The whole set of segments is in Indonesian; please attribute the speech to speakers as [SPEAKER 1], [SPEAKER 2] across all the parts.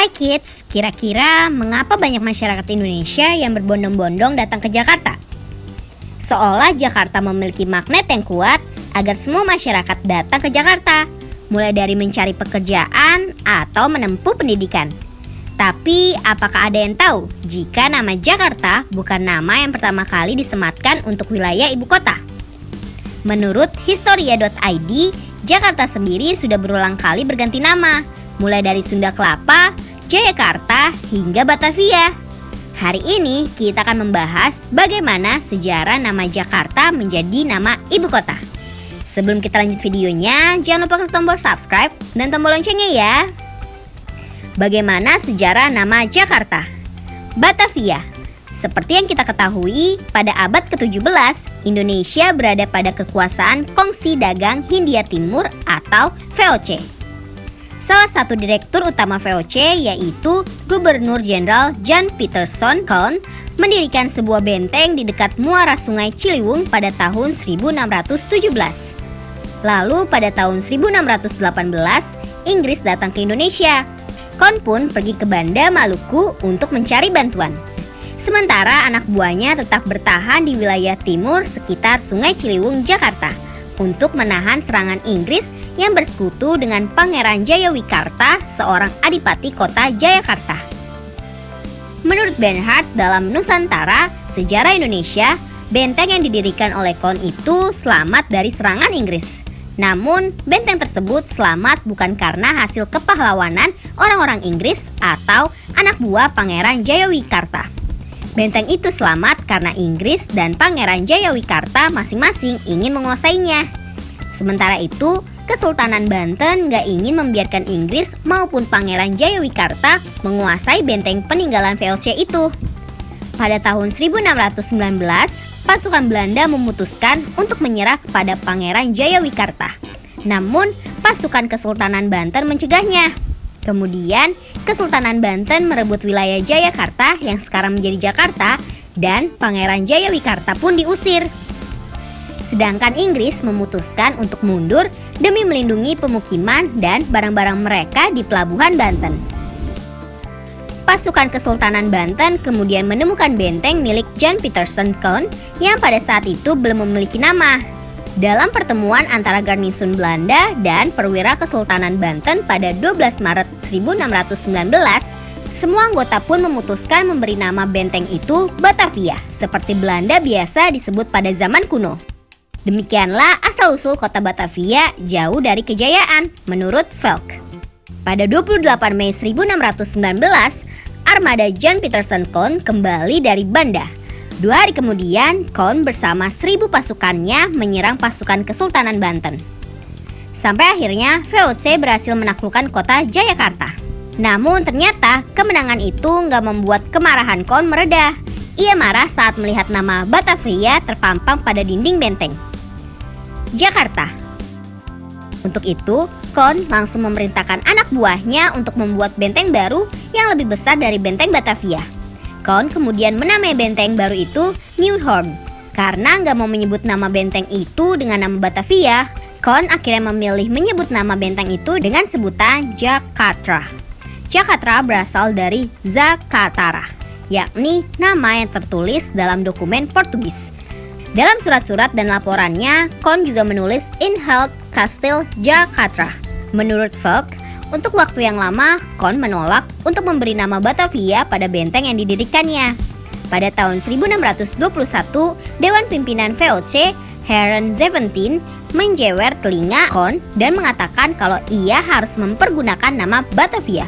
[SPEAKER 1] Hai kids, kira-kira mengapa banyak masyarakat Indonesia yang berbondong-bondong datang ke Jakarta? Seolah Jakarta memiliki magnet yang kuat agar semua masyarakat datang ke Jakarta, mulai dari mencari pekerjaan atau menempuh pendidikan. Tapi apakah ada yang tahu jika nama Jakarta bukan nama yang pertama kali disematkan untuk wilayah ibu kota? Menurut historia.id, Jakarta sendiri sudah berulang kali berganti nama, mulai dari Sunda Kelapa, Jayakarta, hingga Batavia. Hari ini kita akan membahas bagaimana sejarah nama Jakarta menjadi nama ibu kota. Sebelum kita lanjut videonya, jangan lupa klik tombol subscribe dan tombol loncengnya ya. Bagaimana sejarah nama Jakarta? Batavia. Seperti yang kita ketahui, pada abad ke-17, Indonesia berada pada kekuasaan Kongsi Dagang Hindia Timur atau VOC. Salah satu direktur utama VOC yaitu Gubernur Jenderal Jan Pieterszoon Koen mendirikan sebuah benteng di dekat muara Sungai Ciliwung pada tahun 1617. Lalu pada tahun 1618, Inggris datang ke Indonesia. Koen pun pergi ke Banda, Maluku untuk mencari bantuan. Sementara anak buahnya tetap bertahan di wilayah timur sekitar Sungai Ciliwung, Jakarta untuk menahan serangan Inggris yang bersekutu dengan Pangeran Jayawikarta, seorang adipati kota Jayakarta. Menurut Bernhard dalam Nusantara, Sejarah Indonesia, benteng yang didirikan oleh Koen itu selamat dari serangan Inggris. Namun, benteng tersebut selamat bukan karena hasil kepahlawanan orang-orang Inggris atau anak buah Pangeran Jayawikarta. Benteng itu selamat karena Inggris dan Pangeran Jayawikarta masing-masing ingin menguasainya. Sementara itu, Kesultanan Banten gak ingin membiarkan Inggris maupun Pangeran Jayawikarta menguasai benteng peninggalan VOC itu. Pada tahun 1619, pasukan Belanda memutuskan untuk menyerah kepada Pangeran Jayawikarta. Namun, pasukan Kesultanan Banten mencegahnya. Kemudian, Kesultanan Banten merebut wilayah Jayakarta yang sekarang menjadi Jakarta dan Pangeran Jayawikarta pun diusir. Sedangkan Inggris memutuskan untuk mundur demi melindungi pemukiman dan barang-barang mereka di pelabuhan Banten. Pasukan Kesultanan Banten kemudian menemukan benteng milik Jan Pieterszoon Koen yang pada saat itu belum memiliki nama. Dalam pertemuan antara garnisun Belanda dan perwira Kesultanan Banten pada 12 Maret 1619, semua anggota pun memutuskan memberi nama benteng itu Batavia, seperti Belanda biasa disebut pada zaman kuno. Demikianlah asal-usul kota Batavia jauh dari kejayaan, menurut Velk. Pada 28 Mei 1619, armada Jan Pieterszoon Koen kembali dari Banda. 2 hari kemudian, Koen bersama 1.000 pasukannya menyerang pasukan Kesultanan Banten. Sampai akhirnya VOC berhasil menaklukkan kota Jayakarta. Namun ternyata kemenangan itu nggak membuat kemarahan Koen mereda. Ia marah saat melihat nama Batavia terpampang pada dinding benteng Jakarta. Untuk itu, Koen langsung memerintahkan anak buahnya untuk membuat benteng baru yang lebih besar dari benteng Batavia. Koen kemudian menamai benteng baru itu Nieuwhoorn. Karena nggak mau menyebut nama benteng itu dengan nama Batavia, Koen akhirnya memilih menyebut nama benteng itu dengan sebutan Jakarta. Jakarta berasal dari Zakatara, yakni nama yang tertulis dalam dokumen Portugis. Dalam surat-surat dan laporannya, Koen juga menulis Inhoud Kasteel Jakarta. Menurut Velk, untuk waktu yang lama, Koen menolak untuk memberi nama Batavia pada benteng yang didirikannya. Pada tahun 1621, Dewan Pimpinan VOC, Heren Zeventien, menjewer telinga Koen dan mengatakan kalau ia harus mempergunakan nama Batavia.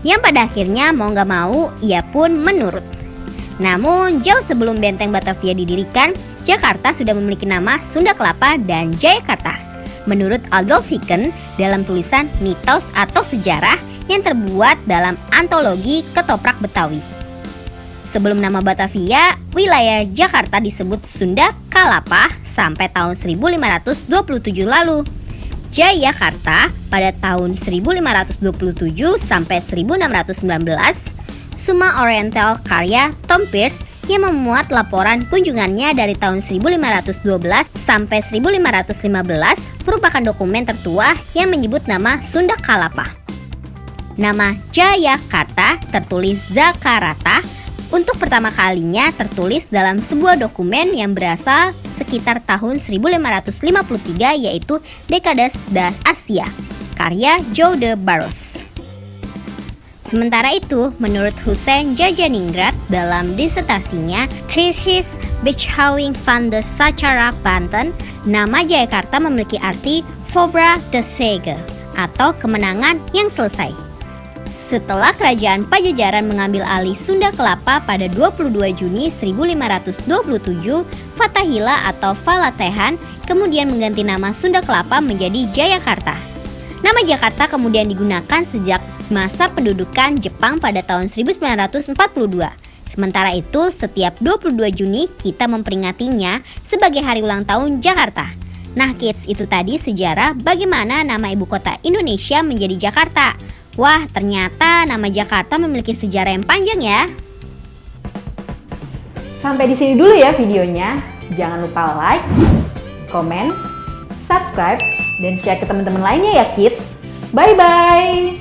[SPEAKER 1] Yang pada akhirnya mau gak mau, ia pun menurut. Namun, jauh sebelum benteng Batavia didirikan, Jakarta sudah memiliki nama Sunda Kelapa dan Jayakarta. Menurut Adolf Hicken dalam tulisan Mitos atau Sejarah yang terbuat dalam antologi Ketoprak Betawi. Sebelum nama Batavia, wilayah Jakarta disebut Sunda Kalapa sampai tahun 1527 lalu. Jayakarta pada tahun 1527 sampai 1619. Suma Oriental karya Tom Pearce yang memuat laporan kunjungannya dari tahun 1512 sampai 1515 merupakan dokumen tertua yang menyebut nama Sunda Kalapa. Nama Jayakarta tertulis Zakarata untuk pertama kalinya tertulis dalam sebuah dokumen yang berasal sekitar tahun 1553, yaitu Dekades d'Asia, karya Joe de Barros. Sementara itu, menurut Hussein Jajaningrat dalam disertasinya Krisis Beschouwing van de Sejarah Banten, nama Jayakarta memiliki arti Voorbra de Zege atau kemenangan yang selesai. Setelah kerajaan Pajajaran mengambil alih Sunda Kelapa pada 22 Juni 1527, Fatahillah atau Valatehan kemudian mengganti nama Sunda Kelapa menjadi Jayakarta. Nama Jakarta kemudian digunakan sejak masa pendudukan Jepang pada tahun 1942. Sementara itu, setiap 22 Juni kita memperingatinya sebagai hari ulang tahun Jakarta. Nah kids, itu tadi sejarah bagaimana nama ibu kota Indonesia menjadi Jakarta. Wah, ternyata nama Jakarta memiliki sejarah yang panjang ya.
[SPEAKER 2] Sampai di sini dulu ya videonya. Jangan lupa like, comment, subscribe, dan share ke teman-teman lainnya ya kids. Bye-bye!